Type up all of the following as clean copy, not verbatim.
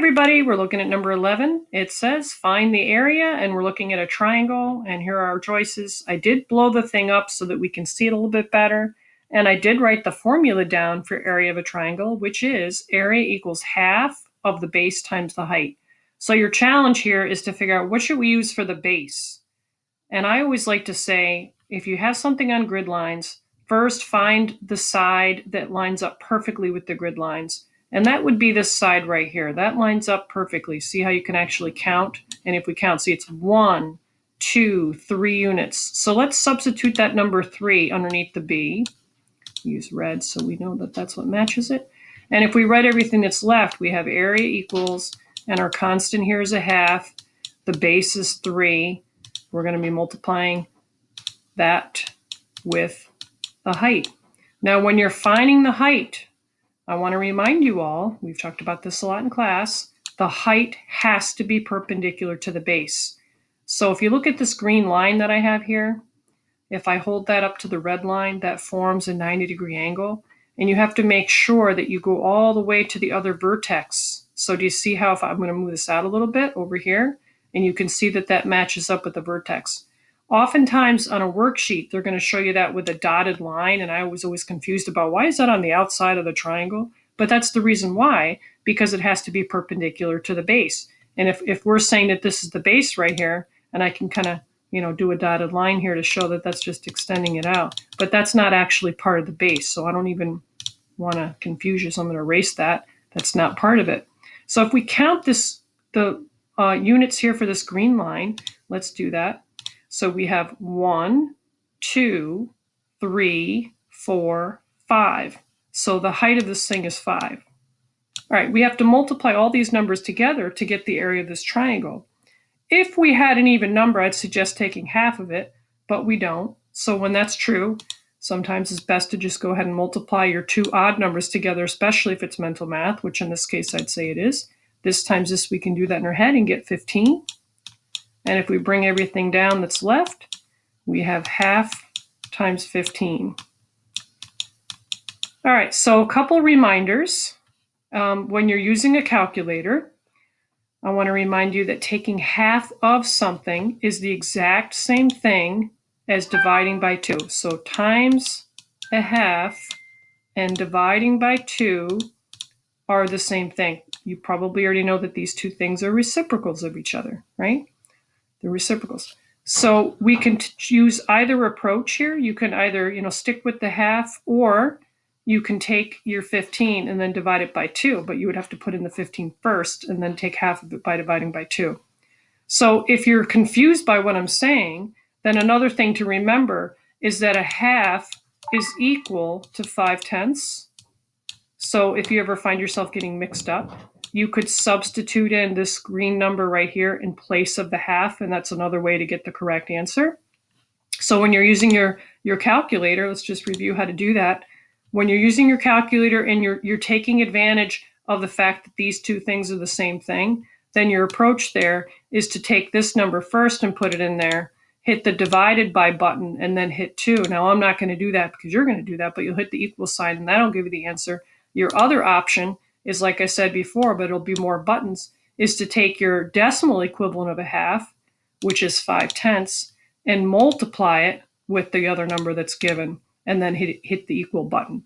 everybody, we're looking at number 11. It says find the area, and we're looking at a triangle, and here are our choices. I did blow the thing up so that we can see it a little bit better, and I did write the formula down for area of a triangle, which is area equals half of the base times the height. So your challenge here is to figure out what should we use for the base. And I always like to say, if you have something on grid lines, first find the side that lines up perfectly with the grid lines. And that would be this side right here. That lines up perfectly. See how you can actually count? And if we count, see it's 1, 2, 3 units. So let's substitute that number 3 underneath the B. Use red so we know that that's what matches it. And if we write everything that's left, we have area equals, and our constant here is a half. The base is 3. We're going to be multiplying that with the height. Now, when you're finding the height, I want to remind you all, we've talked about this a lot in class, the height has to be perpendicular to the base. So if you look at this green line that I have here, if I hold that up to the red line, that forms a 90-degree angle. And you have to make sure that you go all the way to the other vertex. So do you see how, if I'm going to move this out a little bit over here, and you can see that that matches up with the vertex. Oftentimes on a worksheet, they're going to show you that with a dotted line, and I was always confused about why is that on the outside of the triangle? But that's the reason why, because it has to be perpendicular to the base. And if we're saying that this is the base right here, and I can kind of do a dotted line here to show that that's just extending it out, but that's not actually part of the base. So I don't even want to confuse you, so I'm going to erase that. That's not part of it. So if we count the units here for this green line, let's do that. So we have 1, 2, 3, 4, 5. So the height of this thing is 5. All right, we have to multiply all these numbers together to get the area of this triangle. If we had an even number, I'd suggest taking half of it, but we don't. So when that's true, sometimes it's best to just go ahead and multiply your two odd numbers together, especially if it's mental math, which in this case I'd say it is. This times this, we can do that in our head and get 15. And if we bring everything down that's left, we have half times 15. All right, so a couple reminders. When you're using a calculator, I want to remind you that taking half of something is the exact same thing as dividing by 2. So times a half and dividing by 2 are the same thing. You probably already know that these two things are reciprocals of each other, right? They're reciprocals. So we can use either approach here. You can either, stick with the half, or you can take your 15 and then divide it by 2, but you would have to put in the 15 first and then take half of it by dividing by 2. So if you're confused by what I'm saying, then another thing to remember is that a half is equal to 5/10. So if you ever find yourself getting mixed up, you could substitute in this green number right here in place of the half, and that's another way to get the correct answer. So when you're using your calculator, let's just review how to do that. When you're using your calculator and you're taking advantage of the fact that these two things are the same thing, then your approach there is to take this number first and put it in there, hit the divided by button, and then hit 2. Now I'm not going to do that because you're going to do that, but you'll hit the equal sign and that'll give you the answer. Your other option is, like I said before, but it'll be more buttons, is to take your decimal equivalent of a half, which is 5/10, and multiply it with the other number that's given, and then hit the equal button.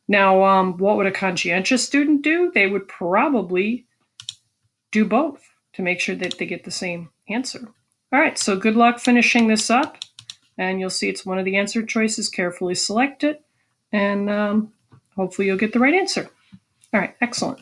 Now, what would a conscientious student do? They would probably do both to make sure that they get the same answer. All right, so good luck finishing this up, and you'll see it's one of the answer choices. Carefully select it, and hopefully you'll get the right answer. All right, excellent.